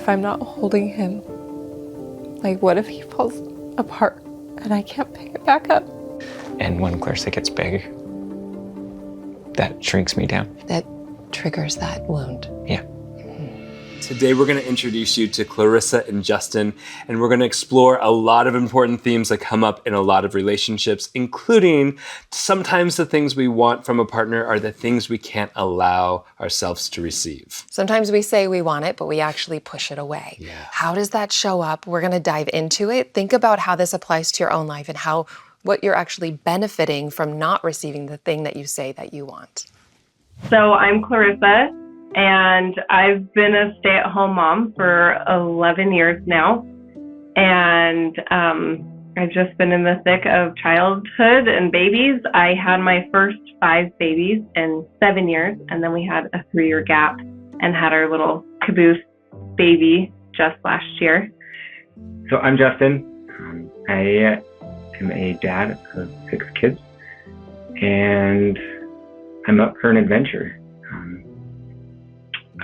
if I'm not holding him? Like, what if he falls apart and I can't pick it back up? And when Clarissa gets big, that shrinks me down. That triggers that wound. Yeah. Today we're going to introduce you to Clarissa and Justin, and we're going to explore a lot of important themes that come up in a lot of relationships, including sometimes the things we want from a partner are the things we can't allow ourselves to receive. Sometimes we say we want it, but we actually push it away. Yeah. How does that show up? We're going to dive into it. Think about how this applies to your own life and what you're actually benefiting from not receiving the thing that you say that you want. So I'm Clarissa, and I've been a stay-at-home mom for 11 years now. And I've just been in the thick of childhood and babies. I had my first 5 babies in 7 years, and then we had a 3-year gap and had our little caboose baby just last year. So I'm Justin. I am a dad of 6 kids, and I'm up for an adventure.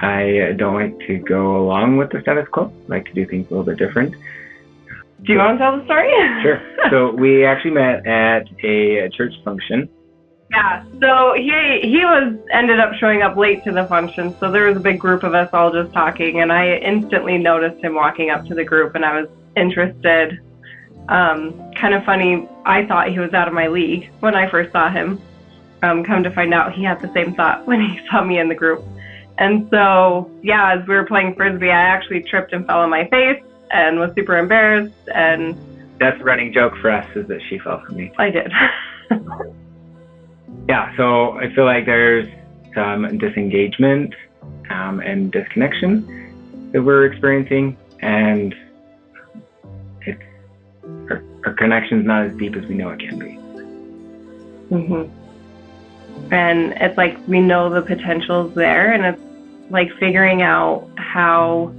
I don't like to go along with the status quo. I like to do things a little bit different. Do you want to tell the story? Sure. So we actually met at a church function. Yeah, so he ended up showing up late to the function, so there was a big group of us all just talking, and I instantly noticed him walking up to the group, and I was interested. Kind of funny, I thought he was out of my league when I first saw him. Come to find out, he had the same thought when he saw me in the group. And so, yeah, as we were playing Frisbee, I actually tripped and fell on my face and was super embarrassed, and That's the running joke for us, is that she fell for me. I did. Yeah, so I feel like there's some disengagement and disconnection that we're experiencing, and our connection's not as deep as we know it can be. Mm-hmm. And it's like we know the potential's there, and it's like figuring out how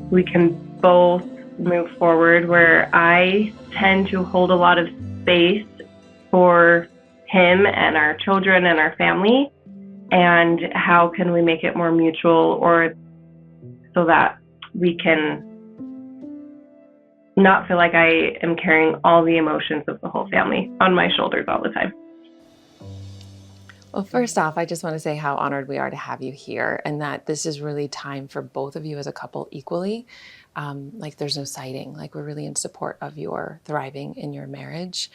we can both move forward, where I tend to hold a lot of space for him and our children and our family, and how can we make it more mutual, or so that we can not feel like I am carrying all the emotions of the whole family on my shoulders all the time. Well, first off, I just want to say how honored we are to have you here, and that this is really time for both of you as a couple equally. Like there's no siding, like we're really in support of your thriving in your marriage.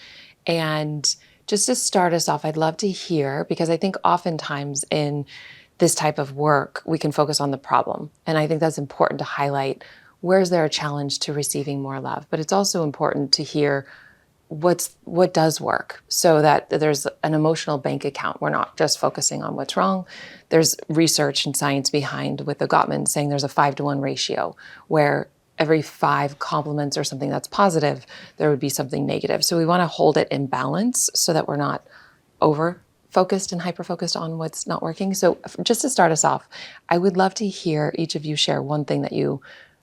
And just to start us off, I'd love to hear, because I think oftentimes in this type of work, we can focus on the problem. And I think that's important to highlight, where's there a challenge to receiving more love? But it's also important to hear what does work, so that there's an emotional bank account. We're not just focusing on what's wrong. There's research and science behind, with the Gottman saying there's a 5-to-1 ratio, where every 5 compliments or something that's positive, there would be something negative. So we want to hold it in balance so that we're not over focused and hyper focused on what's not working. So just to start us off, I would love to hear each of you share one thing that you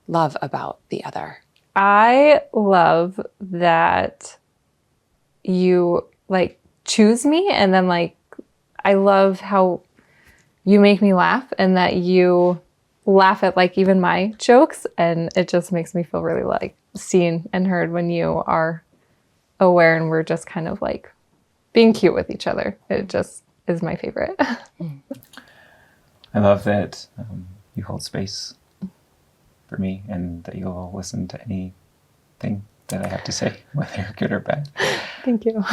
love about the other. I love that you like choose me, and then like I love how you make me laugh, and that you laugh at like even my jokes, and it just makes me feel really like seen and heard when you are aware, and we're just kind of like being cute with each other. It just is my favorite. I love that you hold space for me, and that you'll listen to anything that I have to say, whether good or bad. Thank you.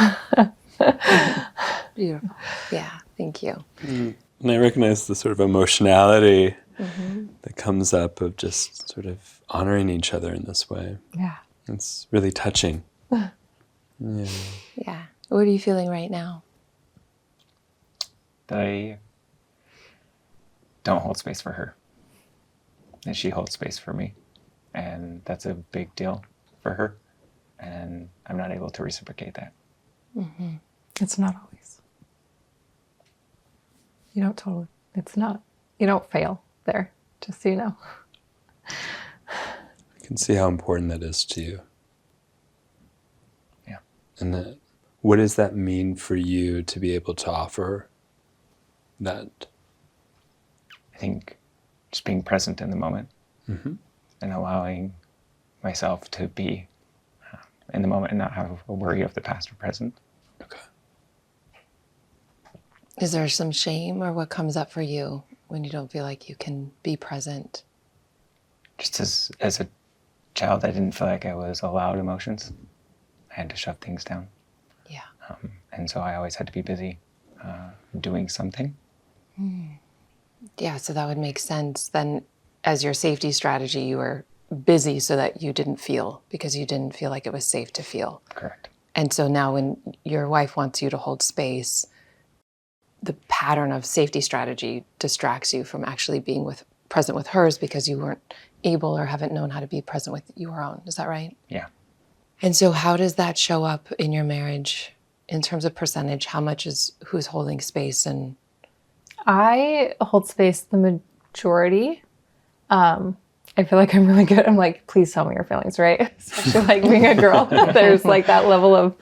Beautiful. Yeah, thank you. And I recognize the sort of emotionality that comes up of just sort of honoring each other in this way. Yeah. It's really touching. Yeah. Yeah. What are you feeling right now? That I don't hold space for her, and she holds space for me, and that's a big deal for her, and I'm not able to reciprocate that. Mm-hmm. It's not always. You don't fail there, just so you know. I can see how important that is to you. Yeah. And what does that mean for you to be able to offer that? I think just being present in the moment, and allowing myself to be in the moment and not have a worry of the past or present. Okay. Is there some shame, or what comes up for you when you don't feel like you can be present? Just as a child, I didn't feel like I was allowed emotions. I had to shove things down. Yeah. And so I always had to be busy doing something. Yeah, so that would make sense. Then as your safety strategy, you were busy so that you didn't feel, because you didn't feel like it was safe to feel. Correct. And so now when your wife wants you to hold space, the pattern of safety strategy distracts you from actually being present with hers, because you weren't able or haven't known how to be present with your own. Is that right? Yeah. And so how does that show up in your marriage in terms of percentage? How much is who's holding space? And I hold space the majority. I feel like I'm really good. I'm like, please tell me your feelings, right? Especially like being a girl. There's like that level of,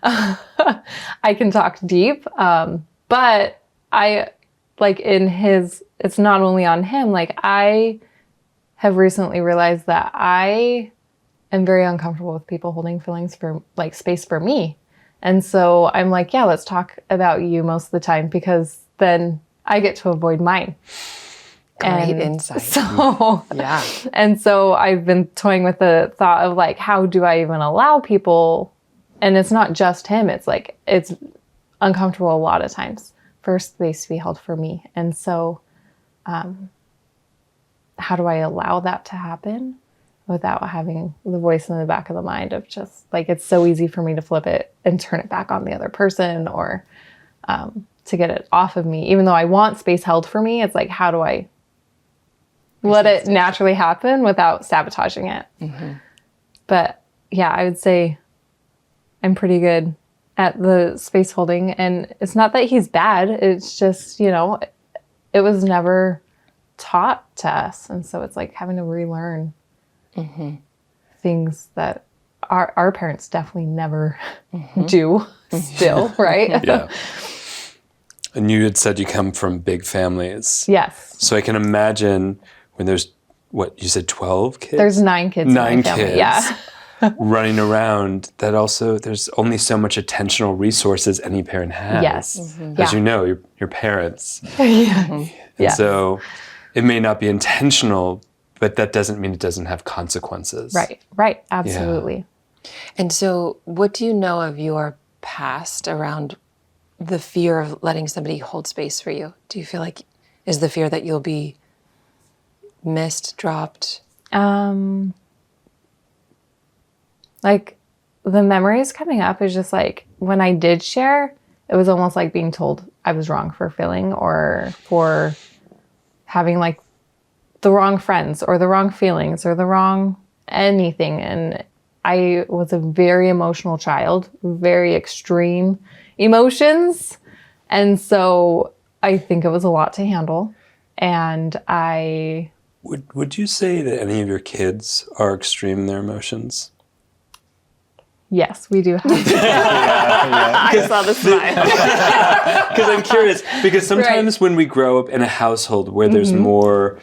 I can talk deep. But I, like it's not only on him. Like I have recently realized that I am very uncomfortable with people holding feelings for like space for me. And so I'm like, yeah, let's talk about you most of the time, because then I get to avoid mine. great insight. So, Yeah. and so I've been toying with the thought of like, how do I even allow people? And it's not just him. It's like, it's uncomfortable a lot of times for space to be held for me. And so, how do I allow that to happen without having the voice in the back of the mind of just like, it's so easy for me to flip it and turn it back on the other person, or to get it off of me, even though I want space held for me. It's like, how do I let it naturally happen without sabotaging it? Mm-hmm. But yeah, I would say I'm pretty good at the space holding, and it's not that he's bad. It's just, it was never taught to us. And so it's like having to relearn things that our parents definitely never do still, right? Yeah. And you had said you come from big families. Yes. So I can imagine when there's, what, you said 12 kids? There's 9 kids in my family. kids. Yeah. Running around, that also, there's only so much attentional resources any parent has. Yes. As you know, your parents. Yeah. And so it may not be intentional, but that doesn't mean it doesn't have consequences. Right. Absolutely. And so what do you know of your past around the fear of letting somebody hold space for you? Do you feel like, is the fear that you'll be missed, dropped? Like the memories coming up is just like when I did share, it was almost like being told I was wrong for feeling, or for having like the wrong friends or the wrong feelings or the wrong anything. And I was a very emotional child, very extreme emotions. And so I think it was a lot to handle. And Would you say that any of your kids are extreme in their emotions? Yes, we do have. I saw the smile. Because I'm curious, because sometimes when we grow up in a household where there's more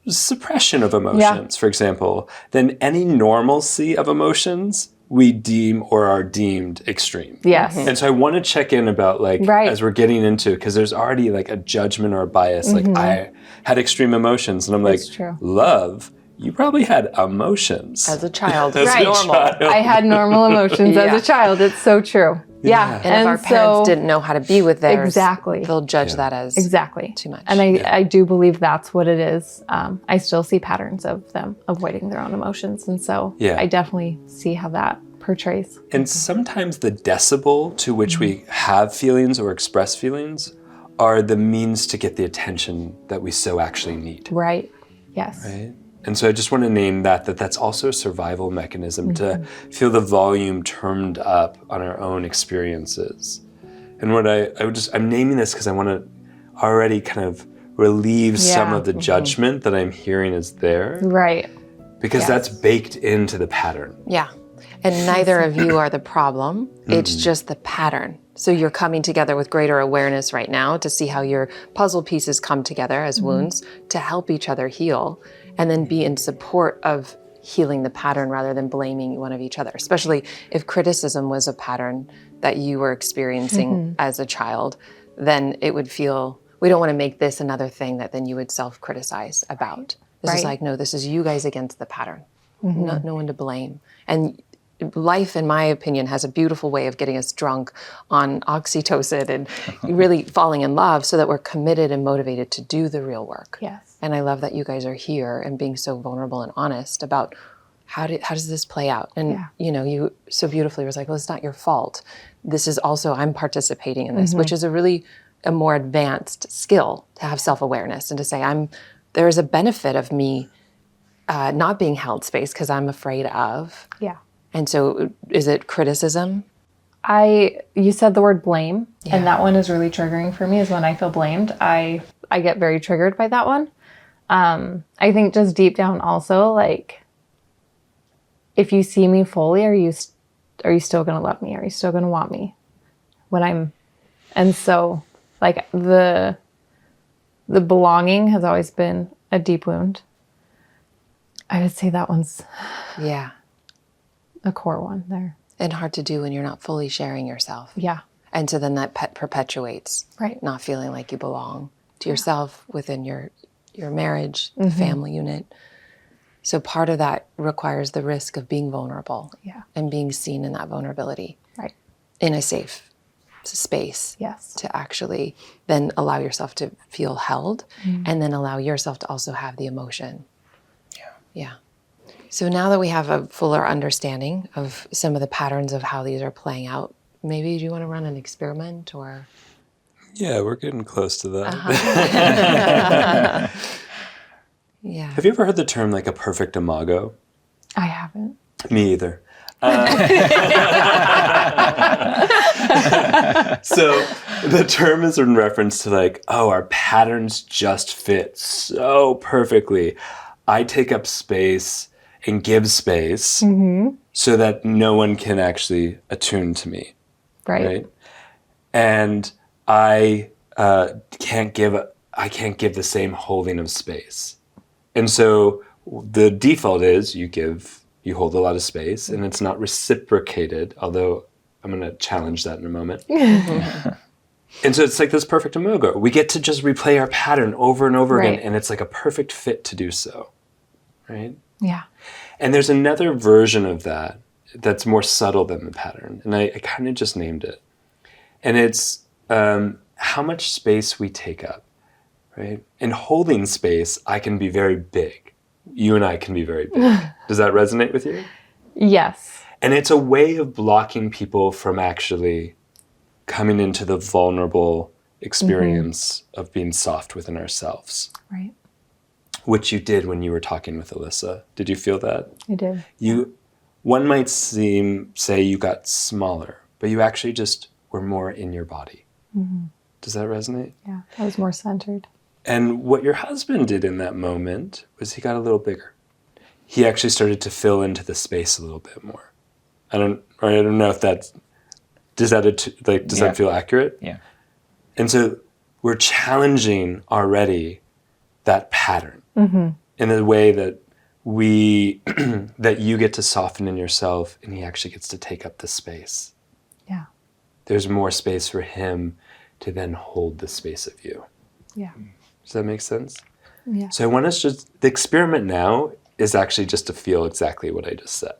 suppression of emotions, for example, then any normalcy of emotions we deem or are deemed extreme. Yes. And so I want to check in about as we're getting into, because there's already like a judgment or a bias, like I had extreme emotions, and I'm like, true. Love, you probably had emotions. As a child, As it's a normal. child. I had normal emotions as a child. It's so true. Yeah. And if our parents didn't know how to be with theirs, Exactly. they'll judge that as too much. And I do believe that's what it is. I still see patterns of them avoiding their own emotions. And so I definitely see how that portrays. And sometimes the decibel to which we have feelings or express feelings are the means to get the attention that we so actually need. Right. Yes. Right? And so I just want to name that's also a survival mechanism to feel the volume turned up on our own experiences. And what I'm naming this because I want to already kind of relieve some of the judgment that I'm hearing is there. Right. Because that's baked into the pattern. Yeah. And neither of you are the problem. It's just the pattern. So you're coming together with greater awareness right now to see how your puzzle pieces come together as wounds to help each other heal. and then be in support of healing the pattern rather than blaming one of each other, especially if criticism was a pattern that you were experiencing as a child, then it would feel, we don't want to make this another thing that then you would self-criticize about. This is like, no, this is you guys against the pattern. No one to blame. And life, in my opinion, has a beautiful way of getting us drunk on oxytocin and really falling in love so that we're committed and motivated to do the real work. Yes. And I love that you guys are here and being so vulnerable and honest about how does this play out? And you so beautifully was like, well, it's not your fault. This is also, I'm participating in this, which is a more advanced skill to have self-awareness and to say, there is a benefit of me not being held space because I'm afraid of. Yeah. And so is it criticism? You said the word blame, and that one is really triggering for me, is when I feel blamed. I get very triggered by that one. I think just deep down also, like, if you see me fully, are you still going to love me? Are you still going to want me and so like the belonging has always been a deep wound. I would say that one's a core one there. And hard to do when you're not fully sharing yourself. Yeah. And so then that perpetuates not feeling like you belong to yourself within your marriage, the family unit. So part of that requires the risk of being vulnerable and being seen in that vulnerability in a safe space to actually then allow yourself to feel held and then allow yourself to also have the emotion. Yeah. So now that we have a fuller understanding of some of the patterns of how these are playing out, maybe do you want to run an experiment or? Yeah, we're getting close to that. Yeah. Have you ever heard the term like a perfect imago? I haven't. Me either. So the term is in reference to like, oh, our patterns just fit so perfectly. I take up space and give space so that no one can actually attune to me. Right? And I can't give the same holding of space. And so the default is you hold a lot of space and it's not reciprocated, although I'm going to challenge that in a moment. And so it's like this perfect imago. We get to just replay our pattern over and over again, and it's like a perfect fit to do so. Right? Yeah. And there's another version of that that's more subtle than the pattern. And I kind of just named it. And it's how much space we take up. Right? In holding space, I can be very big. You and I can be very big. Does that resonate with you? Yes. And it's a way of blocking people from actually coming into the vulnerable experience of being soft within ourselves. Right. Which you did when you were talking with Alyssa. Did you feel that? I did. One might say you got smaller, but you actually just were more in your body. Does that resonate? Yeah, I was more centered. And what your husband did in that moment was he got a little bigger. He actually started to fill into the space a little bit more. I don't know if does that feel accurate? Yeah. And so we're challenging already that pattern in a way that that you get to soften in yourself and he actually gets to take up the space. Yeah. There's more space for him to then hold the space of you. Yeah. Does that make sense? Yeah. So I want us the experiment now is actually just to feel exactly what I just said.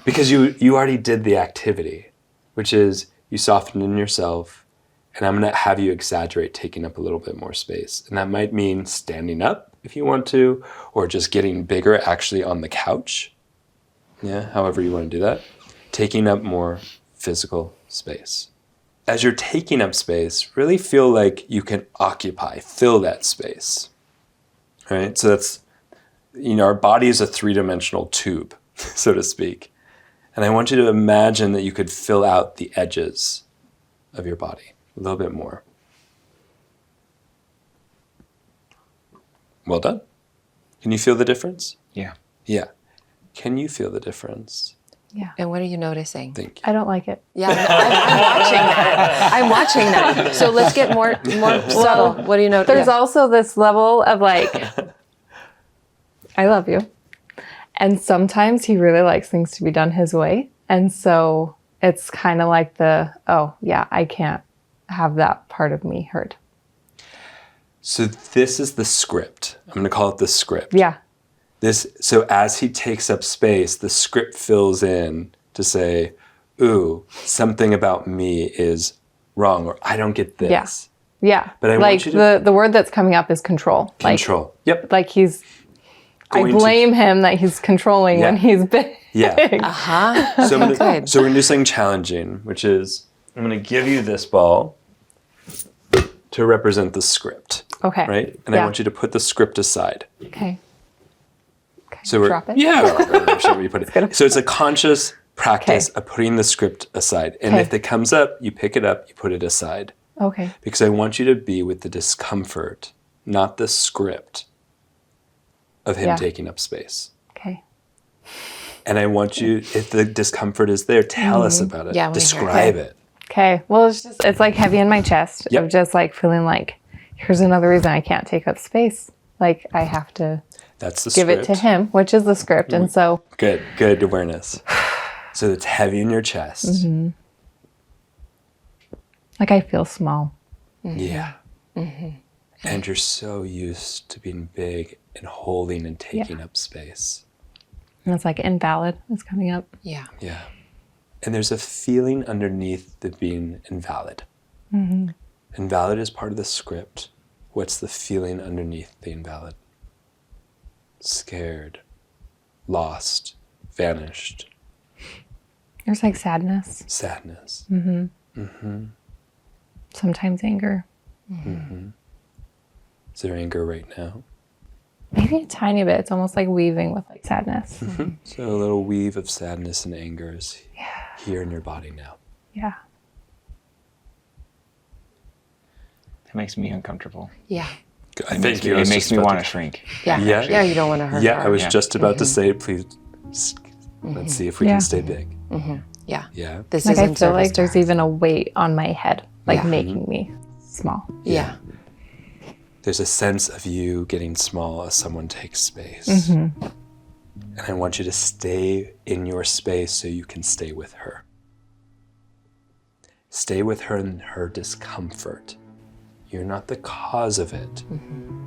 Because you already did the activity, which is you softened in yourself, and I'm going to have you exaggerate taking up a little bit more space. And that might mean standing up if you want to, or just getting bigger actually on the couch. Yeah, however you want to do that. Taking up more physical space. As you're taking up space, really feel like you can fill that space. All right? So that's, our body is a three-dimensional tube, so to speak. And I want you to imagine that you could fill out the edges of your body a little bit more. Well done. Can you feel the difference? Yeah. Yeah. Can you feel the difference? Yeah. And what are you noticing? Thank you. I don't like it. Yeah, I'm watching that. So let's get more subtle. What do you know? There's also this level of like, I love you. And sometimes he really likes things to be done his way. And so it's kind of like oh, yeah, I can't have that part of me hurt. So this is the script. I'm going to call it the script. Yeah. So as he takes up space, the script fills in to say, ooh, something about me is wrong, or I don't get this. Yeah. Yeah. But I like want you to... the word that's coming up is control. Control. Yep. Like he's... I blame him that he's controlling when he's big. Yeah. Uh-huh. So we're going to do something challenging, which is I'm going to give you this ball to represent the script. Okay. Right? And I want you to put the script aside. Okay. So drop it? Yeah. I'm sure where you put it. So it's a conscious practice of putting the script aside. And if it comes up, you pick it up, you put it aside. Okay. Because I want you to be with the discomfort, not the script of him taking up space. Okay. And I want you, if the discomfort is there, tell us about it. Yeah, describe it. Okay. Well, it's like heavy in my chest of just like feeling like, here's another reason I can't take up space. Like I have to give it to him, which is the script. And so. Good awareness. So it's heavy in your chest. Mm-hmm. Like I feel small. Mm-hmm. Yeah. Mm-hmm. And you're so used to being big and holding and taking up space. And it's like invalid is coming up. Yeah. Yeah. And there's a feeling underneath the being invalid. Mm-hmm. Invalid is part of the script. What's the feeling underneath the invalid? Scared, lost, vanished. There's like sadness. Sadness. Mm-hmm. Mm-hmm. Sometimes anger. Mm-hmm. Is there anger right now? Maybe a tiny bit. It's almost like weaving with like sadness. Mm-hmm. So a little weave of sadness and anger is here in your body now. Yeah. It makes me uncomfortable. Yeah. Thank you. It makes me want to shrink. Yeah. Yeah, you don't want to hurt her. I was just about to say, please, let's see if we can stay big. Mm-hmm. Yeah. Yeah. This like is I feel like there's even a weight on my head, like making me small. Yeah. There's a sense of you getting small as someone takes space. Mm-hmm. And I want you to stay in your space so you can stay with her. Stay with her in her discomfort. You're not the cause of it. Mm-hmm.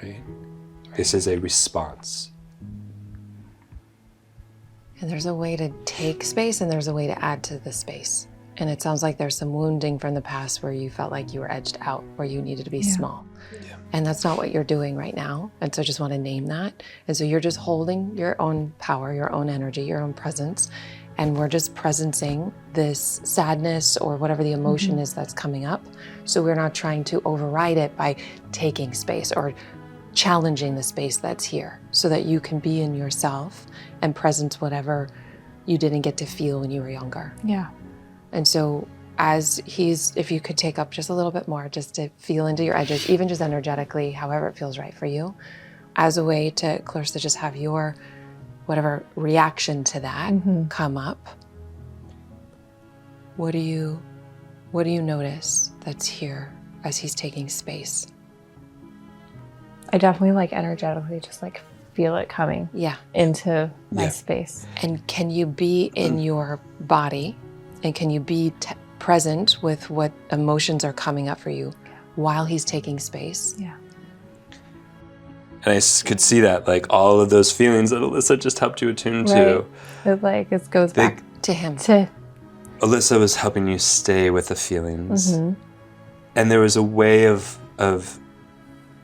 Right? This is a response. And there's a way to take space and there's a way to add to the space. And it sounds like there's some wounding from the past where you felt like you were edged out, where you needed to be small. Yeah. And that's not what you're doing right now. And so I just want to name that. And so you're just holding your own power, your own energy, your own presence. And we're just presencing this sadness or whatever the emotion is that's coming up. So we're not trying to override it by taking space or challenging the space that's here so that you can be in yourself and presence whatever you didn't get to feel when you were younger. Yeah. And so if you could take up just a little bit more, just to feel into your edges, even just energetically, however it feels right for you, as a way to, Clarissa, just have your whatever reaction to that come up. What do you notice that's here as he's taking space? I definitely like energetically just like feel it coming into my space. And can you be in your body and can you be present with what emotions are coming up for you while he's taking space? Yeah. And I could see that, like all of those feelings that Alyssa just helped you attune to. It goes back to him. Alyssa was helping you stay with the feelings. Mm-hmm. And there was a way of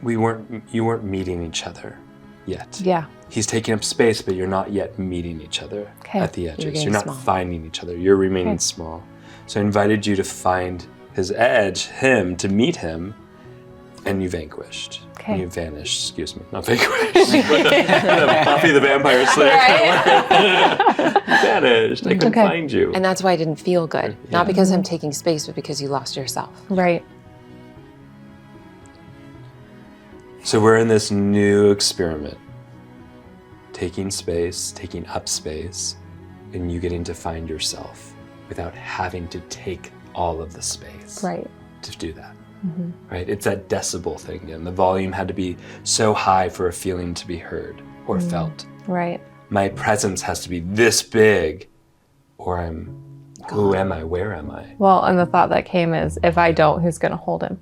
you weren't meeting each other yet. Yeah. He's taking up space, but you're not yet meeting each other at the edges. You're not small. finding each other. You're remaining small. So I invited you to find his edge, him, to meet him, and you vanquished. Okay. And you vanished, excuse me, not vanquished. Buffy the Vampire Slayer. You vanished. I couldn't find you. And that's why it didn't feel good. Yeah. Not because I'm taking space, but because you lost yourself. Right. So we're in this new experiment. Taking space, taking up space, and you getting to find yourself without having to take all of the space. Right. To do that. right? It's that decibel thing. And the volume had to be so high for a feeling to be heard or felt. Right. My presence has to be this big, or who am I? Where am I? Well, and the thought that came is, if I don't, who's going to hold him?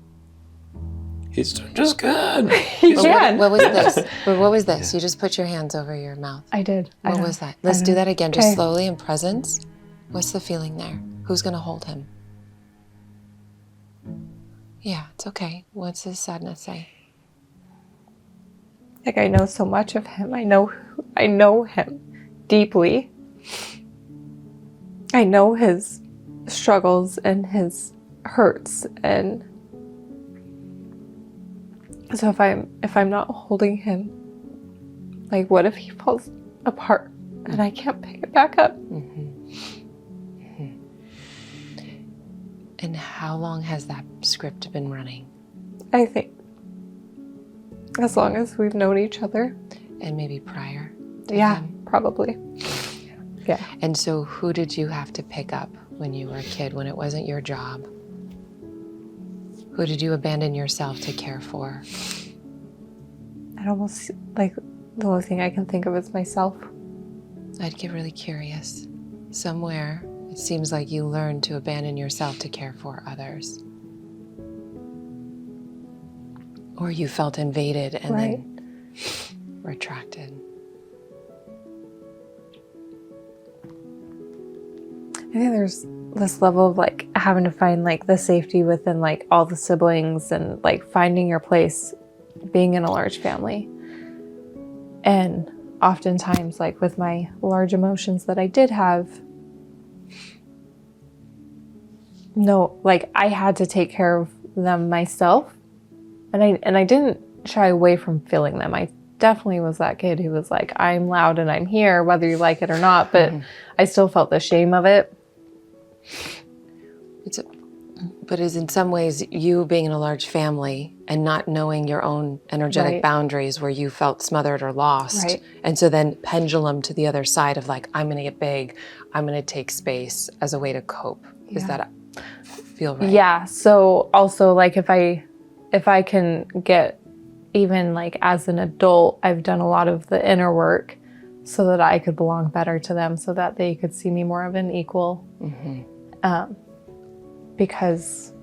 He's doing just good. He can. What was this? But what was this? You just put your hands over your mouth. I did. What was that? Let's do that again, just slowly in presence. What's the feeling there? Who's going to hold him? Yeah, it's okay. What's his sadness say? Like, I know so much of him. I know him deeply. I know his struggles and his hurts, and so if I'm not holding him, like, what if he falls apart and I can't pick it back up? And how long has that script been running? I think as long as we've known each other. And maybe prior to Yeah, him? probably. Yeah. And so who did you have to pick up when you were a kid, when it wasn't your job? Who did you abandon yourself to care for? I'd almost, like, the only thing I can think of is myself. I'd get really curious. Somewhere, it seems like you learned to abandon yourself to care for others. Or you felt invaded and then retracted. I think there's this level of, like, having to find, like, the safety within, like, all the siblings and, like, finding your place being in a large family. And oftentimes, like, with my large emotions that I did have, no, like, I had to take care of them myself. And I didn't shy away from feeling them. I definitely was that kid who was like, I'm loud and I'm here, whether you like it or not, but I still felt the shame of it. But is in some ways you being in a large family and not knowing your own energetic boundaries where you felt smothered or lost. Right. And so then pendulum to the other side of, like, I'm going to get big, I'm going to take space as a way to cope. Does that feel right? Yeah. So also, like, if I can get, even, like, as an adult, I've done a lot of the inner work so that I could belong better to them, so that they could see me more of an equal. Because,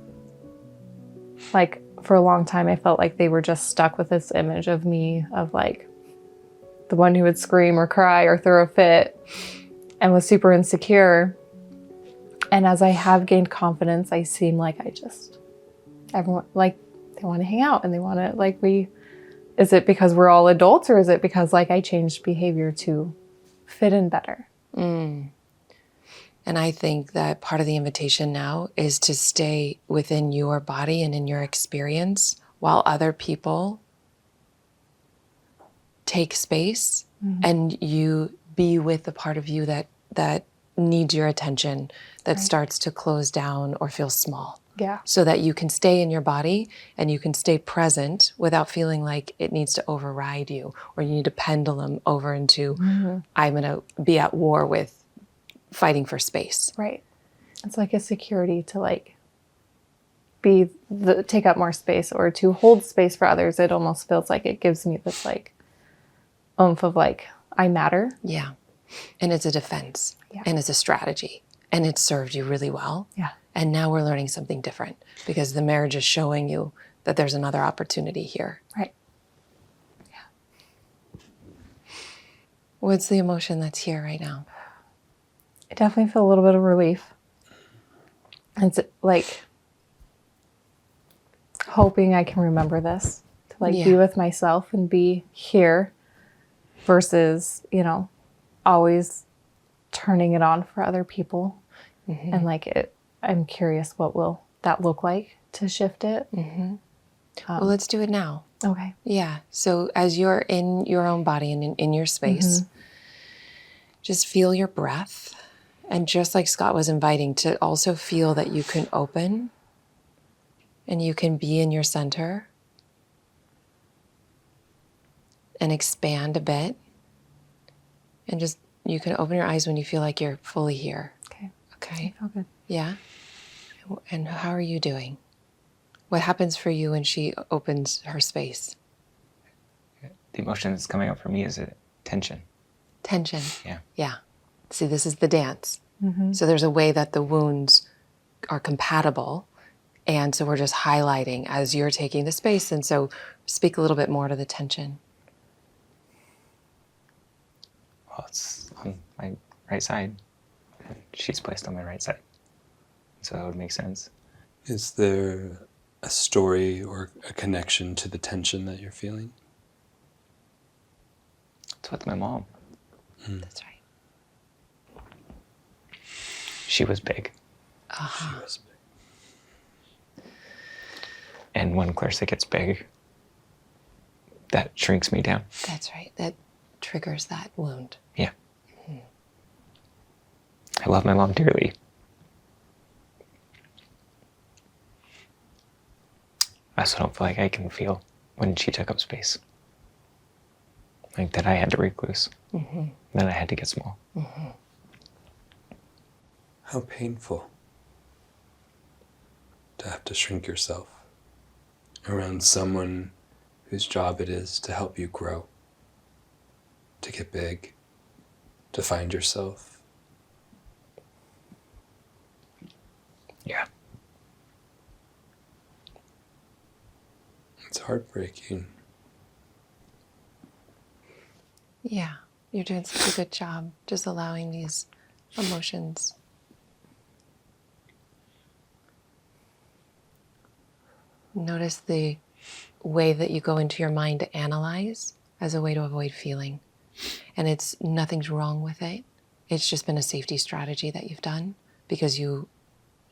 like, for a long time, I felt like they were just stuck with this image of me, of, like, the one who would scream or cry or throw a fit and was super insecure. And as I have gained confidence, I seem like everyone, like, they want to hang out and they want to, like, is it because we're all adults, or is it because, like, I changed behavior to fit in better? And I think that part of the invitation now is to stay within your body and in your experience while other people take space and you be with the part of you that needs your attention, that starts to close down or feel small. Yeah. So that you can stay in your body and you can stay present without feeling like it needs to override you, or you need to pendulum over into, I'm going to be at war with fighting for space. Right. It's like a security to, like, take up more space or to hold space for others. It almost feels like it gives me this, like, oomph of, like, I matter. Yeah. And it's a defense and it's a strategy and it's served you really well. Yeah. And now we're learning something different because the marriage is showing you that there's another opportunity here. Right. What's the emotion that's here right now? I definitely feel a little bit of relief. It's like hoping I can remember this, to, like, be with myself and be here versus, always turning it on for other people. And, like, I'm curious, what will that look like to shift it? Well, let's do it now. Okay. Yeah. So as you're in your own body and in your space, just feel your breath. And just like Scott was inviting, to also feel that you can open and you can be in your center and expand a bit. And just, you can open your eyes when you feel like you're fully here. Okay. Okay. I feel good. Yeah. And how are you doing? What happens for you when she opens her space? The emotion that's coming up for me is a tension. Tension. Yeah. Yeah. See, this is the dance. So there's a way that the wounds are compatible. And so we're just highlighting as you're taking the space. And so speak a little bit more to the tension. Well, it's on my right side. And she's placed on my right side. So that would make sense. Is there a story or a connection to the tension that you're feeling? It's with my mom. That's right. She was big. Uh-huh. She was big. And when Clarissa gets big, that shrinks me down. That's right. That triggers that wound. Yeah. I love my mom dearly. I also don't feel like I can feel when she took up space. Like that I had to recluse. That I had to get small. How painful to have to shrink yourself around someone whose job it is to help you grow, to get big, to find yourself. Yeah. It's heartbreaking. Yeah. You're doing such a good job just allowing these emotions. Notice the way that you go into your mind to analyze as a way to avoid feeling. And nothing's wrong with it. It's just been a safety strategy that you've done because you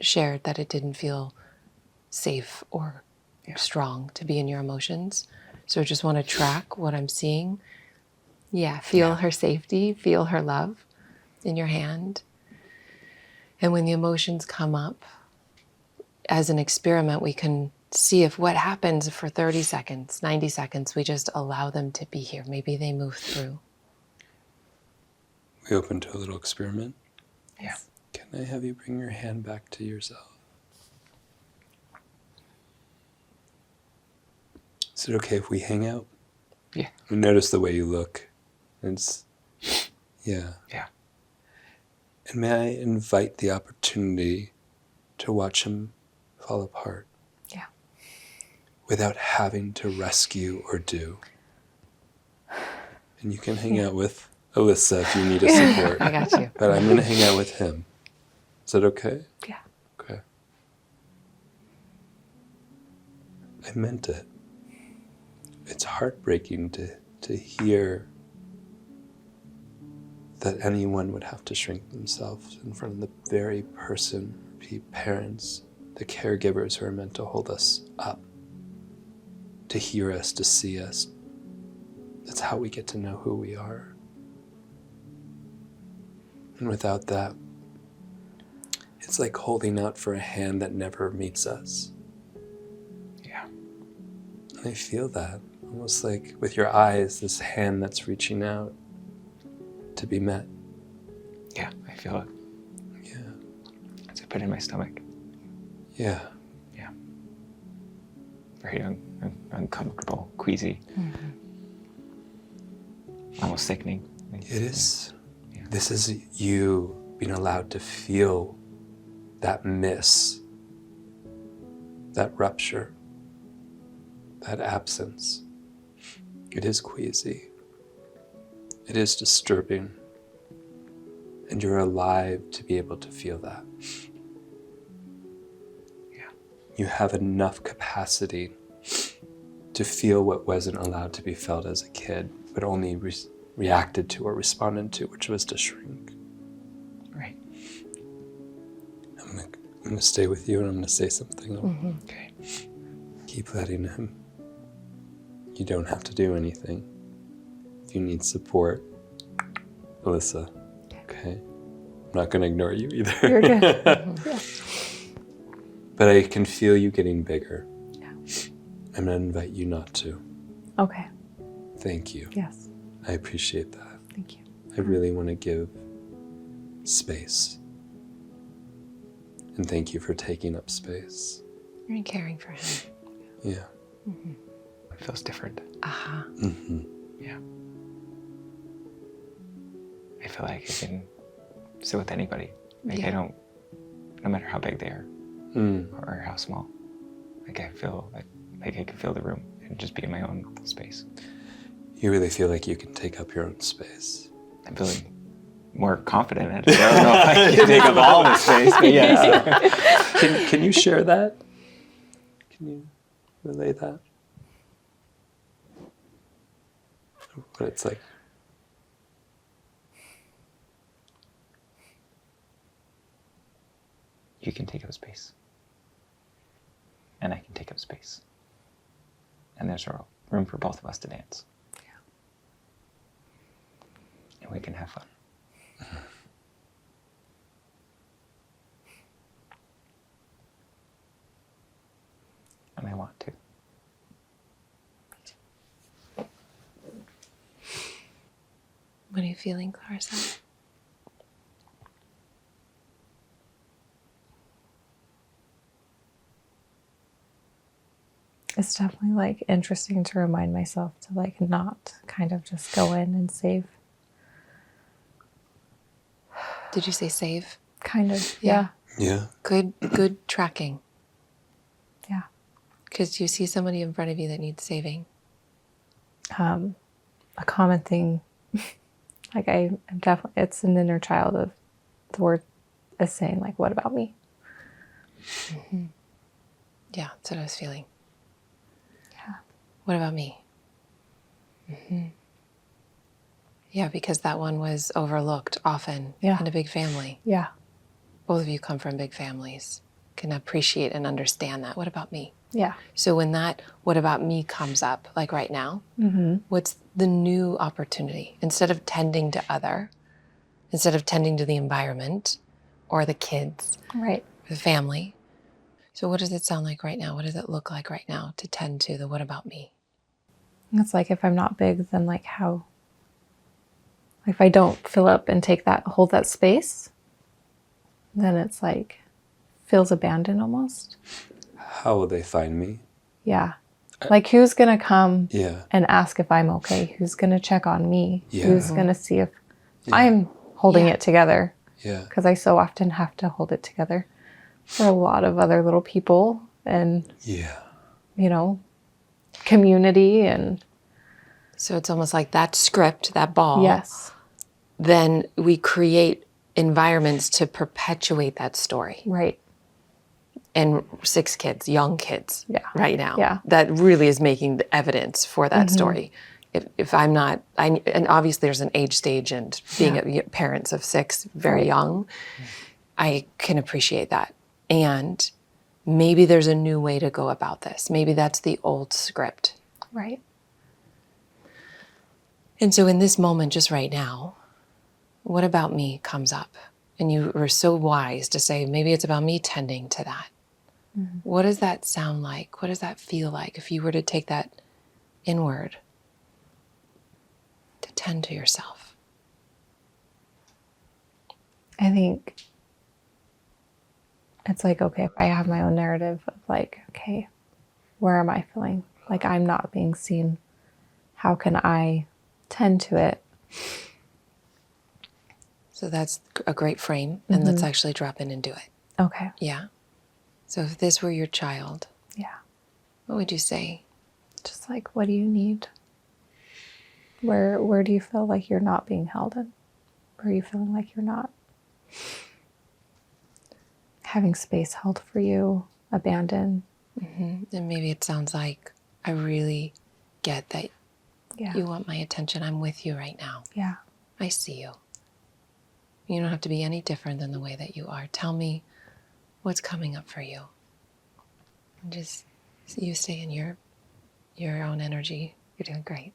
shared that it didn't feel safe or strong to be in your emotions. So I just want to track what I'm seeing. Yeah, feel her safety, feel her love in your hand. And when the emotions come up, as an experiment, we can see if what happens for 30 seconds, 90 seconds, we just allow them to be here. Maybe they move through. We open to a little experiment. Yeah. Can I have you bring your hand back to yourself? Is it okay if we hang out? Yeah. We notice the way you look. Yeah. Yeah. And may I invite the opportunity to watch him fall apart? Yeah. Without having to rescue or do. And you can hang out with Alyssa if you need a support. I got you. But I'm going to hang out with him. Is that okay? Yeah. Okay. I meant it. It's heartbreaking to hear that anyone would have to shrink themselves in front of the very person, the parents, the caregivers who are meant to hold us up, to hear us, to see us. That's how we get to know who we are. And without that, it's like holding out for a hand that never meets us. Yeah. And I feel that, almost like with your eyes, this hand that's reaching out to be met. Yeah, I feel it. Yeah. It's a pit in my stomach. Yeah. Yeah. Very uncomfortable, queasy. Almost sickening. It is. Yeah. This is you being allowed to feel that miss, that rupture, that absence. It is queasy. It is disturbing. And you're alive to be able to feel that. Yeah. You have enough capacity to feel what wasn't allowed to be felt as a kid, but only reacted to or responded to, which was to shrink. Right. I'm going to stay with you and I'm going to say something. Okay. Keep letting him. You don't have to do anything. If you need support, Alyssa, okay? I'm not going to ignore you either. You're good. But I can feel you getting bigger. Yeah. I'm going to invite you not to. Okay. Thank you. Yes. I appreciate that. Thank you. I really want to give space. And thank you for taking up space. You're caring for him. Yeah. It feels different. Uh-huh. Yeah. I feel like I can sit with anybody. Like Yeah. I don't, no matter how big they are or how small. Like I feel like I can feel the room and just be in my own space. You really feel like you can take up your own space. I'm feeling more confident in it. I don't know if I can take up all the space, but yeah. Can you share that? Can you relay that? What it's like? You can take up space. And I can take up space. And there's room for both of us to dance. And we can have fun. And I want to. What are you feeling, Clarissa? It's definitely like interesting to remind myself to like not kind of just go in and save. Did you say save? Kind of, yeah. Yeah. Good tracking. Yeah. Because you see somebody in front of you that needs saving. A common thing, like I'm definitely, it's an inner child of the word is saying like, what about me? Yeah, that's what I was feeling. Yeah. What about me? Yeah, because that one was overlooked often in a big family. Yeah. Both of you come from big families, can appreciate and understand that. What about me? Yeah. So when that what about me comes up, like right now, what's the new opportunity? Instead of tending to instead of tending to the environment or the kids, Right. the family. So what does it sound like right now? What does it look like right now to tend to the what about me? It's like if I'm not big, then like how, if I don't fill up and hold that space, then it's like feels abandoned almost. How will they find me? Yeah. Like who's going to come Yeah. and ask if I'm okay? Who's going to check on me? Yeah. Who's going to see if I'm holding it together? Yeah. Because I so often have to hold it together for a lot of other little people and, you know, community and. So it's almost like that script, that ball. Yes. Then we create environments to perpetuate that story. Right. And 6 kids, young kids, right now. Yeah. That really is making the evidence for that story. If I'm not, and obviously there's an age stage and being parents of 6, very young, I can appreciate that. And maybe there's a new way to go about this. Maybe that's the old script. Right. And so in this moment, just right now, what about me comes up? And you were so wise to say, maybe it's about me tending to that. What does that sound like? What does that feel like if you were to take that inward to tend to yourself? I think it's like, okay, I have my own narrative of like, okay, where am I feeling like I'm not being seen? How can I tend to it? So that's a great frame. And let's actually drop in and do it. Okay. Yeah. So if this were your child, what would you say? Just like, what do you need? Where do you feel like you're not being held in? Where are you feeling like you're not having space held for you, abandoned? And maybe it sounds like, I really get that you want my attention. I'm with you right now. Yeah. I see you. You don't have to be any different than the way that you are. Tell me what's coming up for you. And just you stay in your own energy. You're doing great.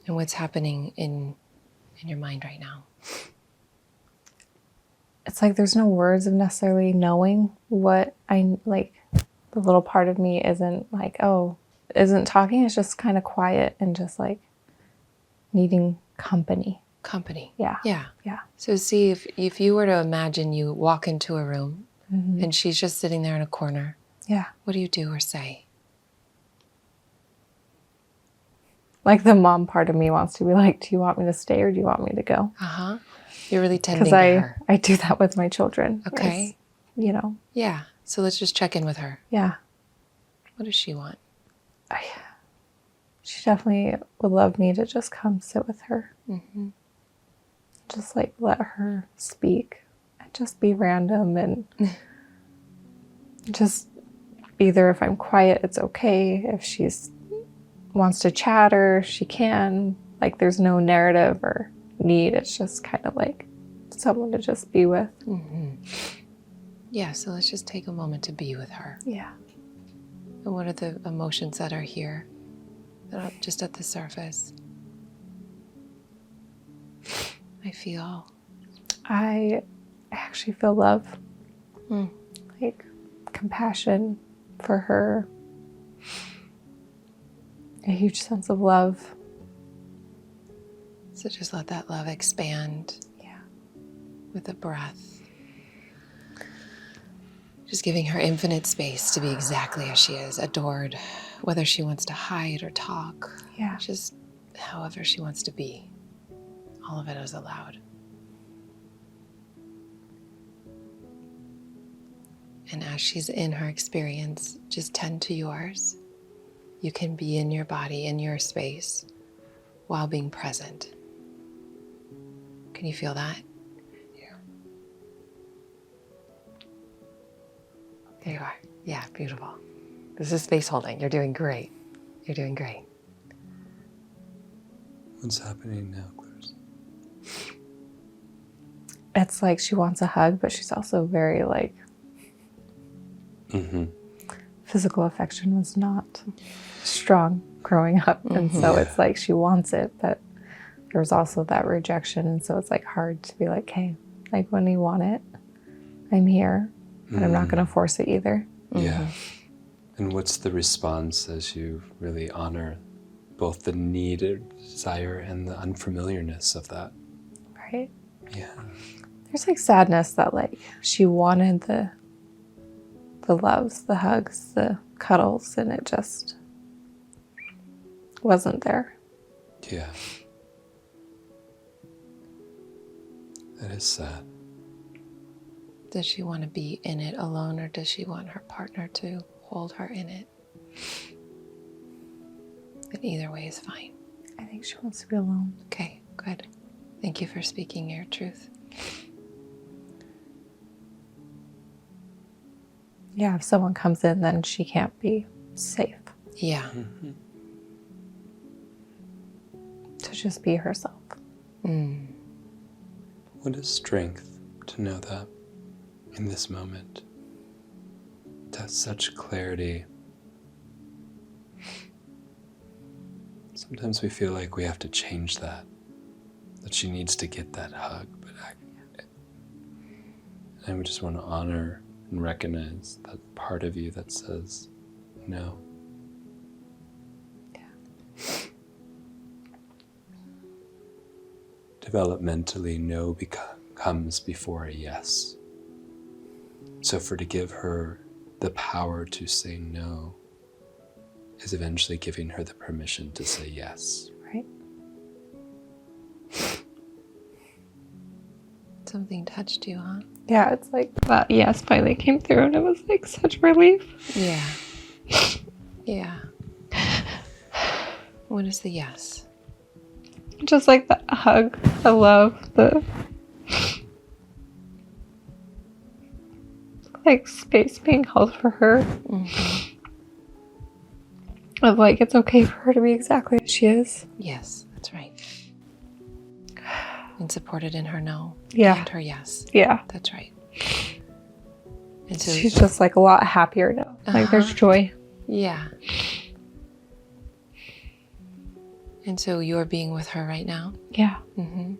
And what's happening in your mind right now? It's like there's no words of necessarily knowing what I like. The little part of me isn't like, isn't talking. It's just kind of quiet and just like needing company. Company. Yeah. Yeah. Yeah. So see, if you were to imagine you walk into a room Mm-hmm. and she's just sitting there in a corner, Yeah. what do you do or say? Like the mom part of me wants to be like, do you want me to stay or do you want me to go? Uh-huh. You're really tending Because to her. I do that with my children. Okay. It's, you know, Yeah. So let's just check in with her. yeah. What does she want? She definitely would love me to just come sit with her. Mm-hmm. Just like let her speak and just be random and just either if I'm quiet, it's okay. If she's wants to chat or she can, like there's no narrative or need. It's just kind of like someone to just be with. Mm-hmm. Yeah, so let's just take a moment to be with her. Yeah. And what are the emotions that are here, that are just at the surface? I actually feel love. Mm. Like compassion for her. A huge sense of love. So just let that love expand. Yeah. With a breath. Just giving her infinite space to be exactly as she is, adored, whether she wants to hide or talk. Yeah. Just however she wants to be. All of it is allowed. And as she's in her experience, just tend to yours. You can be in your body, in your space, while being present. Can you feel that? Yeah. There you are. Yeah, beautiful. This is space holding. You're doing great. You're doing great. What's happening now, Clarissa? It's like she wants a hug, but she's also very like Mm-hmm. physical affection was not strong growing up. And so it's like she wants it, but there's also that rejection. And so it's like hard to be like, hey, like when you want it, I'm here, but I'm not going to force it either. Yeah. And what's the response as you really honor both the need or desire and the unfamiliarness of that? Right. Yeah. There's like sadness that like she wanted the loves, the hugs, the cuddles, and it just wasn't there. Yeah. That is sad. Does she want to be in it alone, or does she want her partner to hold her in it? And either way is fine. I think she wants to be alone. Okay, good. Thank you for speaking your truth. Yeah, if someone comes in, then she can't be safe Yeah. to just be herself. Mm. What is strength to know that in this moment? To have such clarity. Sometimes we feel like we have to change that she needs to get that hug, but I would just want to honor and recognize that part of you that says no. Developmentally, no comes before a yes. So to give her the power to say no is eventually giving her the permission to say yes. Right. Something touched you, huh? Yeah, it's like that yes finally came through and it was like such relief. Yeah. Yeah. What is the yes? Just like the hug, the love, the like space being held for her. Of like it's okay for her to be exactly as she is. Yes, that's right. And supported in her no. Yeah. And her yes. Yeah. That's right. And so She's just like a lot happier now. Like there's joy. yeah. And so you're being with her right now? Yeah. Mm-hmm.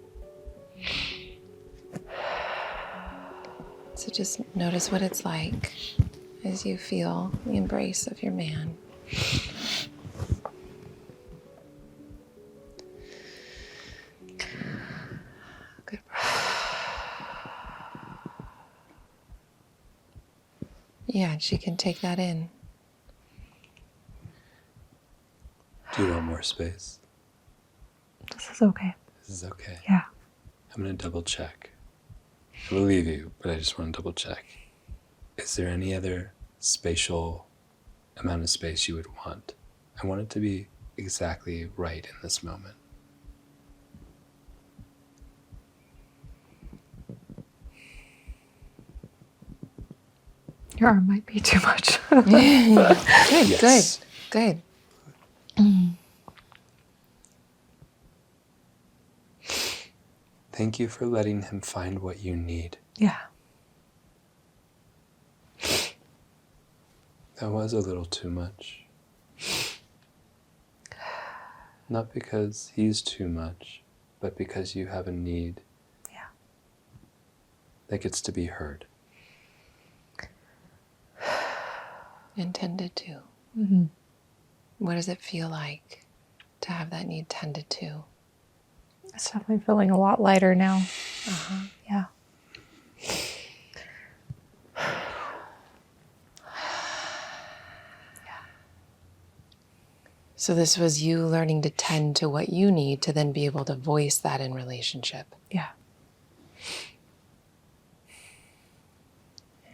So just notice what it's like as you feel the embrace of your man. Yeah, she can take that in. Do you want more space? This is okay. This is okay. Yeah. I'm going to double check. I believe you, but I just want to double check. Is there any other spatial amount of space you would want? I want it to be exactly right in this moment. Your arm might be too much. Good, Yes. good. Thank you for letting him find what you need. Yeah. That was a little too much. Not because he's too much, but because you have a need. Yeah. That gets to be heard. And tended to. Mm-hmm. What does it feel like to have that need tended to? It's definitely feeling a lot lighter now. Uh-huh. Yeah. So this was you learning to tend to what you need to then be able to voice that in relationship. Yeah.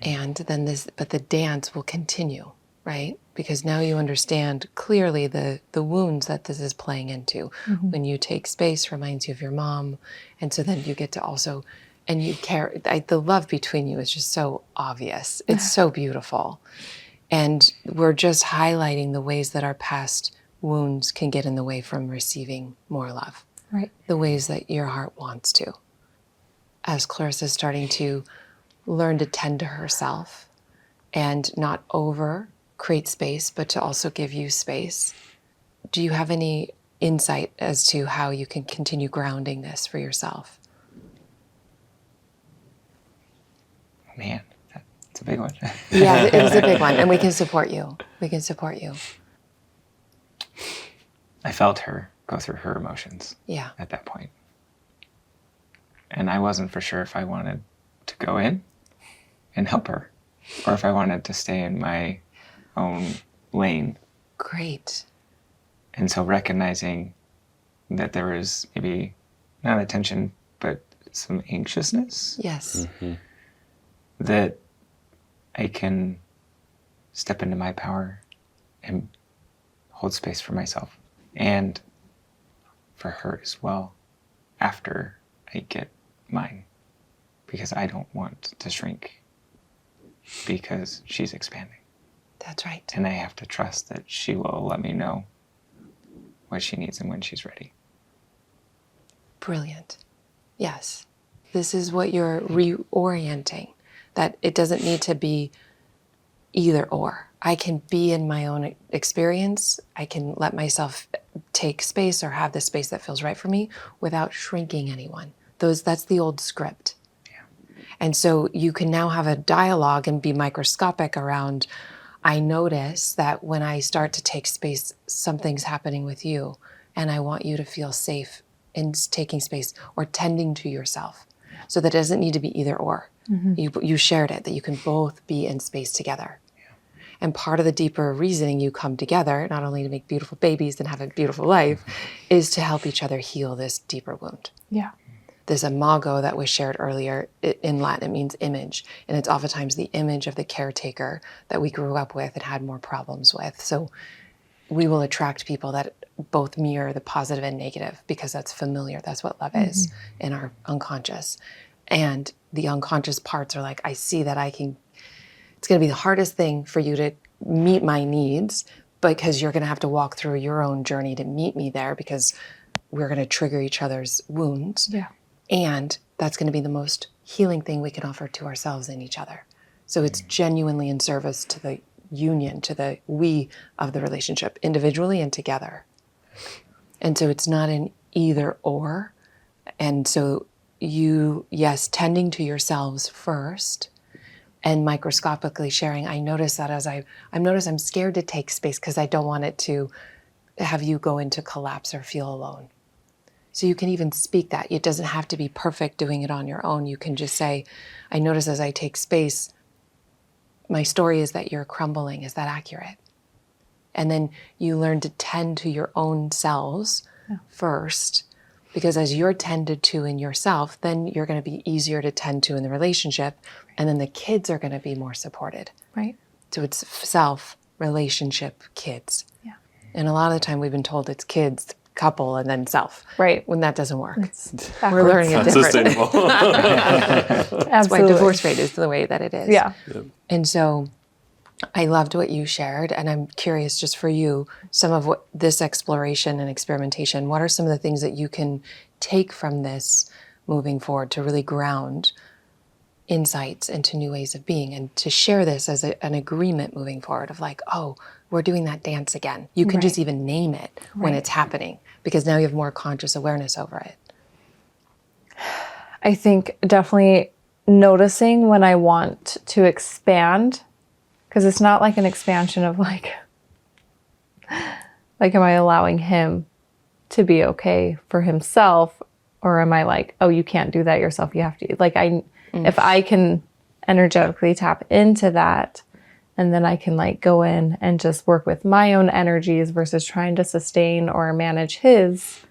And then but the dance will continue, right? Because now you understand clearly the wounds that this is playing into. Mm-hmm. When you take space, reminds you of your mom. And so then you get to also, and you care, the love between you is just so obvious. It's so beautiful. And we're just highlighting the ways that our past wounds can get in the way from receiving more love. Right. The ways that your heart wants to. As Clarissa's starting to learn to tend to herself and not over create space, but to also give you space. Do you have any insight as to how you can continue grounding this for yourself? Man, that's a big one. Yeah, it is a big one, and we can support you. We can support you. I felt her go through her emotions Yeah. at that point. And I wasn't for sure if I wanted to go in and help her or if I wanted to stay in my own lane. Great. And so recognizing that there was maybe not attention, but some anxiousness, Yes. that I can step into my power and hold space for myself and for her as well after I get mine, because I don't want to shrink because she's expanding. That's right. And I have to trust that she will let me know what she needs and when she's ready. Brilliant. Yes. This is what you're reorienting, that it doesn't need to be either or. I can be in my own experience. I can let myself take space or have the space that feels right for me without shrinking anyone. That's the old script. Yeah. And so you can now have a dialogue and be microscopic around, I notice that when I start to take space, something's happening with you, and I want you to feel safe in taking space or tending to yourself. So that it doesn't need to be either or. Mm-hmm. You shared it, that you can both be in space together. And part of the deeper reasoning you come together, not only to make beautiful babies and have a beautiful life, is to help each other heal this deeper wound. Yeah. This imago that was shared earlier, in Latin, it means image. And it's oftentimes the image of the caretaker that we grew up with and had more problems with. So we will attract people that both mirror the positive and negative because that's familiar. That's what love is in our unconscious. And the unconscious parts are like, I see that it's going to be the hardest thing for you to meet my needs because you're going to have to walk through your own journey to meet me there because we're going to trigger each other's wounds. Yeah. And that's going to be the most healing thing we can offer to ourselves and each other. So it's genuinely in service to the union, to the we of the relationship, individually and together. And so it's not an either or. And so yes, tending to yourselves first and microscopically sharing. I notice that I'm scared to take space because I don't want it to have you go into collapse or feel alone. So you can even speak that. It doesn't have to be perfect doing it on your own. You can just say, I notice as I take space, my story is that you're crumbling. Is that accurate? And then you learn to tend to your own selves first, because as you're tended to in yourself, then you're going to be easier to tend to in the relationship. And then the kids are going to be more supported. Right. So it's self, relationship, kids. Yeah. And a lot of the time we've been told it's kids, couple, and then self. Right. When that doesn't work. It's We're learning it Not differently. sustainable. That's why divorce rate is the way that it is. Yeah. And so I loved what you shared, and I'm curious just for you, some of what this exploration and experimentation, what are some of the things that you can take from this moving forward to really ground insights into new ways of being, and to share this as an agreement moving forward of like, oh, we're doing that dance again. You can just even name it when it's happening, because now you have more conscious awareness over it. I think definitely noticing when I want to expand, because it's not like an expansion of like am I allowing him to be okay for himself, or am I like, oh, you can't do that yourself, you have to, like, if I can energetically tap into that, and then I can like go in and just work with my own energies versus trying to sustain or manage his,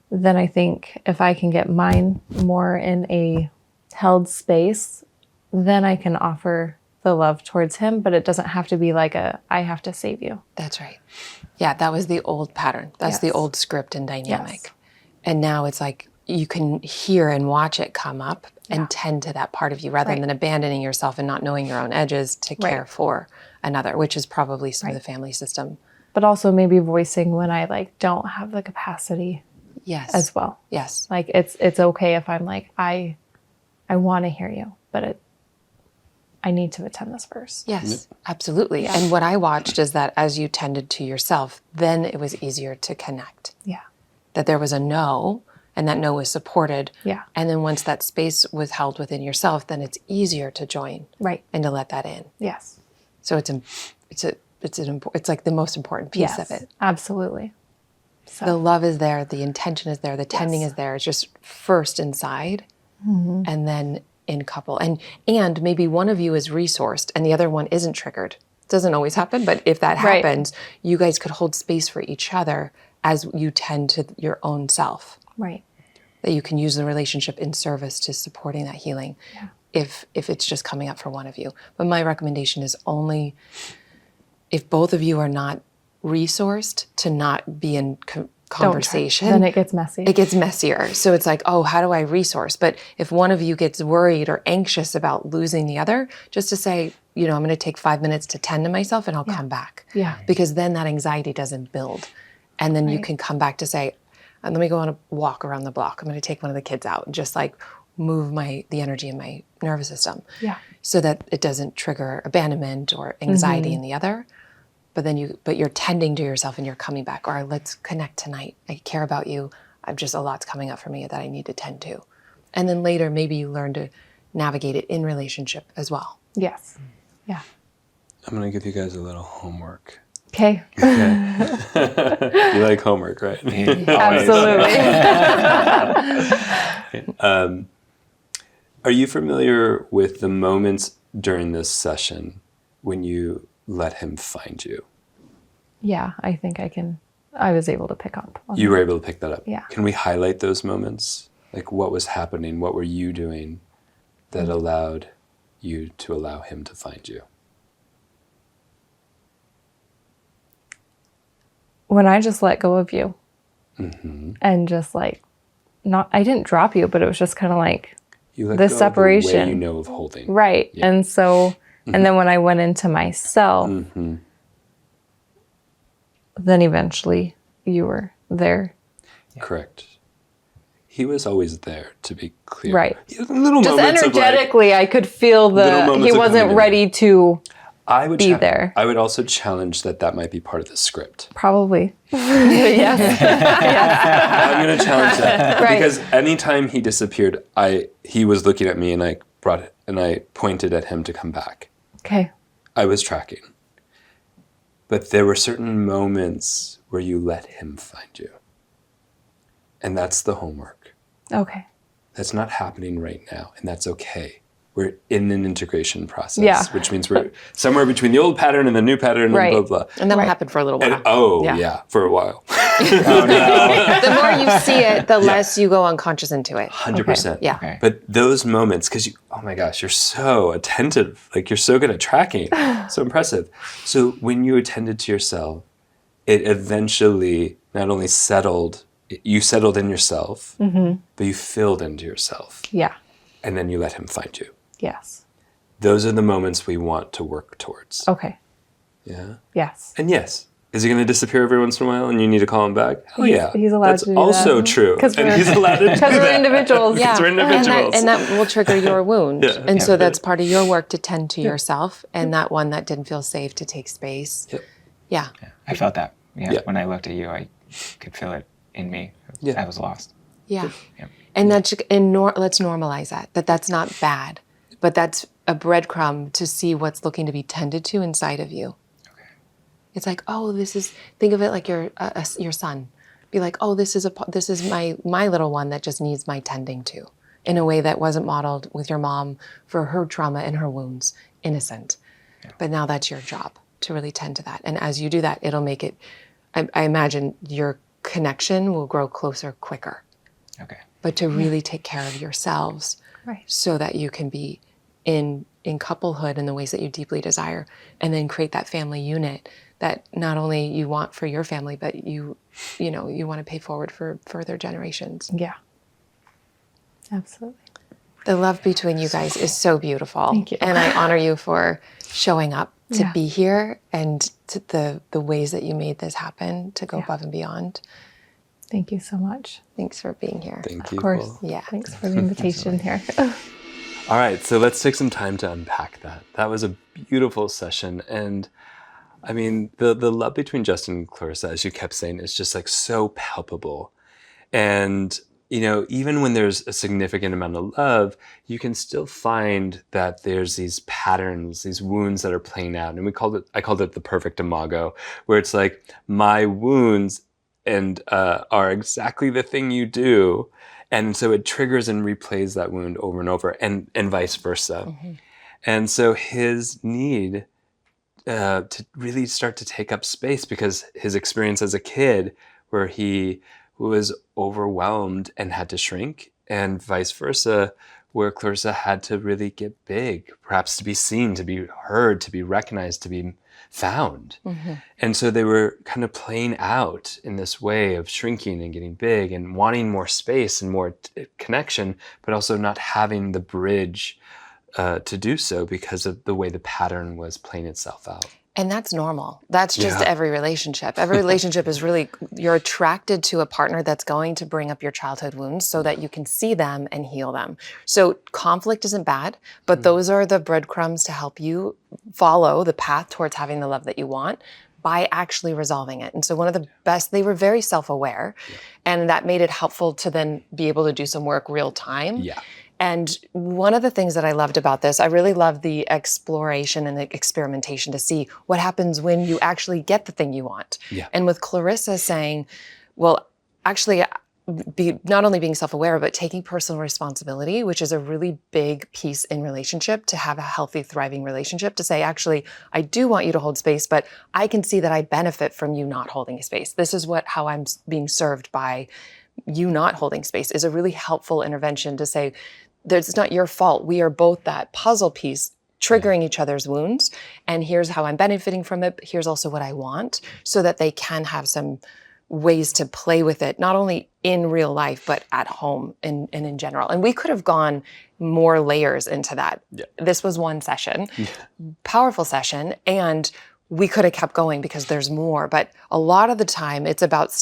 then I think if I can get mine more in a held space, then I can offer the love towards him, but it doesn't have to be like I have to save you. That's right. Yeah, that was the old pattern. That's the old script and dynamic. Yes. And now it's like you can hear and watch it come up and tend to that part of you, rather than abandoning yourself and not knowing your own edges to care for another, which is probably some of the family system. But also maybe voicing when I like don't have the capacity as well. Yes. Like it's okay if I'm like, I want to hear you, but I need to attend this first. Yes, absolutely. Yeah. And what I watched is that as you tended to yourself, then it was easier to connect. Yeah. That there was a no, and that no was supported. Yeah. And then once that space was held within yourself, then it's easier to join. Right. And to let that in. Yes. So it's like the most important piece of it. Absolutely. So. The love is there, the intention is there, the tending is there. It's just first inside, and then in couple. And maybe one of you is resourced and the other one isn't triggered. It doesn't always happen, but if that happens, you guys could hold space for each other as you tend to your own self. Right. That you can use the relationship in service to supporting that healing, if it's just coming up for one of you. But my recommendation is only if both of you are not resourced to not be in conversation. Then it gets messy. It gets messier. So it's like, oh, how do I resource? But if one of you gets worried or anxious about losing the other, just to say, I'm going to take 5 minutes to tend to myself and I'll come back. Yeah. Because then that anxiety doesn't build. And then you can come back to say, let me go on a walk around the block. I'm going to take one of the kids out and just like move the energy in my nervous system. Yeah. So that it doesn't trigger abandonment or anxiety in the other. But then you're tending to yourself and you're coming back, or let's connect tonight. I care about you. A lot's coming up for me that I need to tend to. And then later, maybe you learn to navigate it in relationship as well. Yes. Yeah. I'm going to give you guys a little homework. Okay. You like homework, right? Absolutely. Are you familiar with the moments during this session when you let him find you? Yeah, I think I was able to pick up on You were able to pick that up? Yeah. Can we highlight those moments? Like what was happening? What were you doing that allowed you to allow him to find you? When I just let go of you and just like, I didn't drop you, but it was just kind of like You let the go separation. Of the way you know of holding. Right. Yeah. And so, and then when I went into myself, then eventually you were there. Correct. He was always there, to be clear. Right. Little Just moments energetically, I could feel little moments he of wasn't coming in. ready to I would be there. I would also challenge that might be part of the script. Probably. Yes. I'm going to challenge that. Right. Because anytime he disappeared, he was looking at me and I pointed at him to come back. Okay. I was tracking. But there were certain moments where you let him find you. And that's the homework. Okay. That's not happening right now, and that's okay. we're in an integration process, Yeah. which means we're somewhere between the old pattern and the new pattern Right. and blah, blah. And that'll happen for a little while. And, for a while. The more you see it, the less you go unconscious into it. 100%. Yeah. Okay. But those moments, because oh my gosh, you're so attentive. Like, you're so good at tracking. So impressive. So when you attended to yourself, it eventually not only you settled in yourself, but you filled into yourself. Yeah. And then you let him find you. Yes. Those are the moments we want to work towards. Okay. Yeah. Yes. And yes, is he going to disappear every once in a while and you need to call him back? Hell yeah. He's allowed That's to do that. also true. And he's allowed to do Because we're that. individuals. Yeah. We're individuals. And that will trigger your wound. Yeah. And so that's part of your work to tend to yourself, and that one that didn't feel safe to take space. Yep. Yeah. I felt that. Yeah. When I looked at you, I could feel it in me. Yeah. I was lost. Yeah. Yeah. And let's normalize that that's not bad, but that's a breadcrumb to see what's looking to be tended to inside of you. Okay. It's like, oh, think of it like your son. Be like, oh, this is my little one that just needs my tending to, in a way that wasn't modeled with your mom for her trauma and her wounds, innocent. Yeah. But now that's your job to really tend to that. And as you do that, it'll make it, I imagine your connection will grow closer quicker. Okay. But to really take care of yourselves, Right. so that you can be in couplehood in the ways that you deeply desire, and then create that family unit that not only you want for your family, but you want to pay forward for further generations. Yeah. Absolutely. The love between you guys is so beautiful. Thank you. And I honor you for showing up to Yeah. be here, and to the ways that you made this happen, to go Yeah. above and beyond. Thank you so much. Thanks for being here. Thank you. Of course. Paul. Yeah. Thanks for the invitation here. All right, so let's take some time to unpack that. That was a beautiful session. And I mean, the love between Justin and Clarissa, as you kept saying, is just like so palpable. And, even when there's a significant amount of love, you can still find that there's these patterns, these wounds that are playing out. And I called it the perfect imago, where it's like, my wounds are exactly the thing you do. And so it triggers and replays that wound over and over, and vice versa. Mm-hmm. And so his need to really start to take up space, because his experience as a kid where he was overwhelmed and had to shrink, and vice versa, where Clarissa had to really get big, perhaps to be seen, to be heard, to be recognized, to be found. Mm-hmm. And so they were kind of playing out in this way of shrinking and getting big and wanting more space and more connection, but also not having the bridge to do so because of the way the pattern was playing itself out. And that's normal. That's just every relationship. Every relationship is really, you're attracted to a partner that's going to bring up your childhood wounds so that you can see them and heal them. So conflict isn't bad, but those are the breadcrumbs to help you follow the path towards having the love that you want by actually resolving it. And so one of the best, they were very self-aware, and that made it helpful to then be able to do some work real time. Yeah. And one of the things that I loved about this, I really loved the exploration and the experimentation to see what happens when you actually get the thing you want. Yeah. And with Clarissa saying, well, actually, not only being self-aware, but taking personal responsibility, which is a really big piece in relationship, to have a healthy, thriving relationship, to say, actually, I do want you to hold space, but I can see that I benefit from you not holding space. This is how I'm being served by you not holding space, is a really helpful intervention to say, it's not your fault. We are both that puzzle piece triggering each other's wounds. And here's how I'm benefiting from it. But here's also what I want, so that they can have some ways to play with it, not only in real life, but at home and in general. And we could have gone more layers into that. Yeah. This was one session, powerful session. And we could have kept going because there's more. But a lot of the time it's about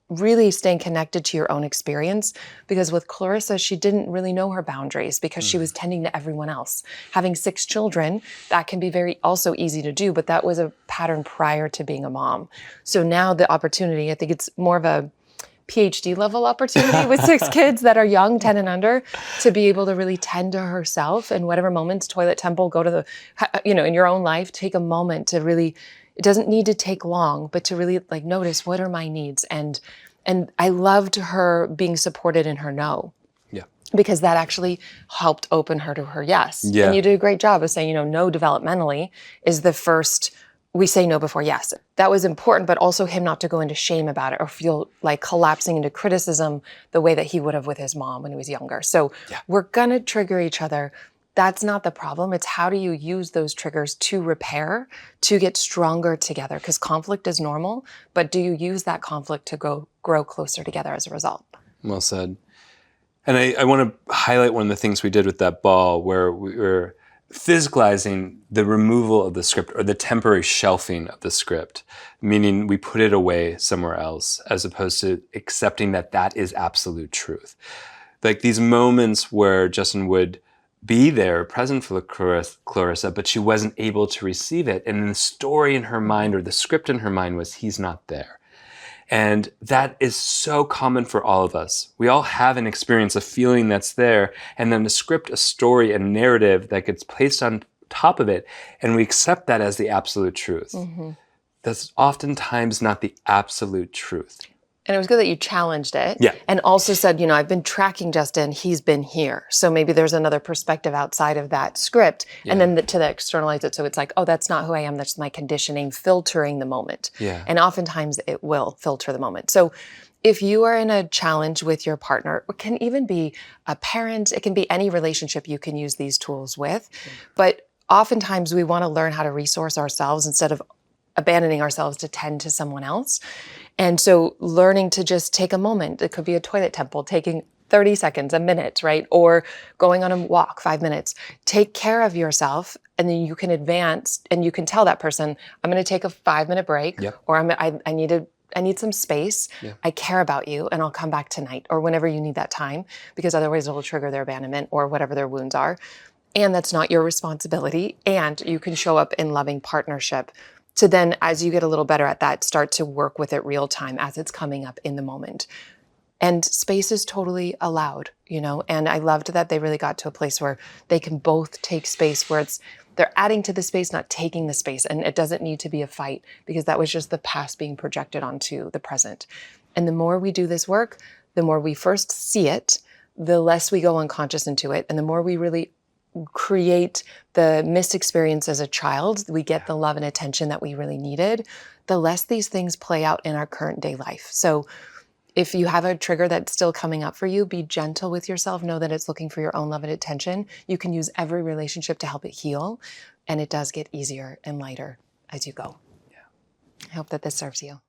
really staying connected to your own experience, because with Clarissa, she didn't really know her boundaries because she was tending to everyone else. Having 6 children, that can be very also easy to do, but that was a pattern prior to being a mom. So now the opportunity, I think it's more of a PhD level opportunity with 6 kids that are young, 10 and under, to be able to really tend to herself, and whatever moments, toilet, temple, go to in your own life, take a moment to really, it doesn't need to take long, but to really notice, what are my needs? And I loved her being supported in her no. Yeah. because that actually helped open her to her yes. Yeah. And you did a great job of saying, no developmentally is the first, we say no before yes. That was important, but also him not to go into shame about it or feel like collapsing into criticism the way that he would have with his mom when he was younger. So we're gonna trigger each other. That's not the problem. It's how do you use those triggers to repair, to get stronger together? Because conflict is normal, but do you use that conflict to grow closer together as a result? Well said. And I want to highlight one of the things we did with that ball where we were physicalizing the removal of the script or the temporary shelving of the script, meaning we put it away somewhere else as opposed to accepting that that is absolute truth. Like these moments where Justin would be there present for Clarissa, but she wasn't able to receive it. And the story in her mind or the script in her mind was he's not there. And that is so common for all of us. We all have an experience, a feeling that's there, and then a script, a story, a narrative that gets placed on top of it, and we accept that as the absolute truth. That's oftentimes not the absolute truth. And it was good that you challenged it. Yeah. And also said, I've been tracking Justin, he's been here. So maybe there's another perspective outside of that script. And then to externalize it. So it's like, oh, that's not who I am. That's my conditioning filtering the moment. Yeah. And oftentimes it will filter the moment. So if you are in a challenge with your partner, it can even be a parent, it can be any relationship you can use these tools with. But oftentimes we want to learn how to resource ourselves instead of abandoning ourselves to tend to someone else. And so learning to just take a moment, it could be a toilet temple, taking 30 seconds, a minute, right? Or going on a walk, 5 minutes. Take care of yourself, and then you can advance and you can tell that person, I'm going to take a 5-minute break, or I need some space. I care about you, and I'll come back tonight or whenever you need that time, because otherwise it will trigger their abandonment or whatever their wounds are. And that's not your responsibility. And you can show up in loving partnership. So then as you get a little better at that, start to work with it real time as it's coming up in the moment. And space is totally allowed, and I loved that they really got to a place where they can both take space where they're adding to the space, not taking the space. And it doesn't need to be a fight because that was just the past being projected onto the present. And the more we do this work, the more we first see it, the less we go unconscious into it. And the more we really create the missed experience as a child, we get the love and attention that we really needed, the less these things play out in our current day life. So if you have a trigger that's still coming up for you, be gentle with yourself. Know that it's looking for your own love and attention. You can use every relationship to help it heal. And it does get easier and lighter as you go. I hope that this serves you.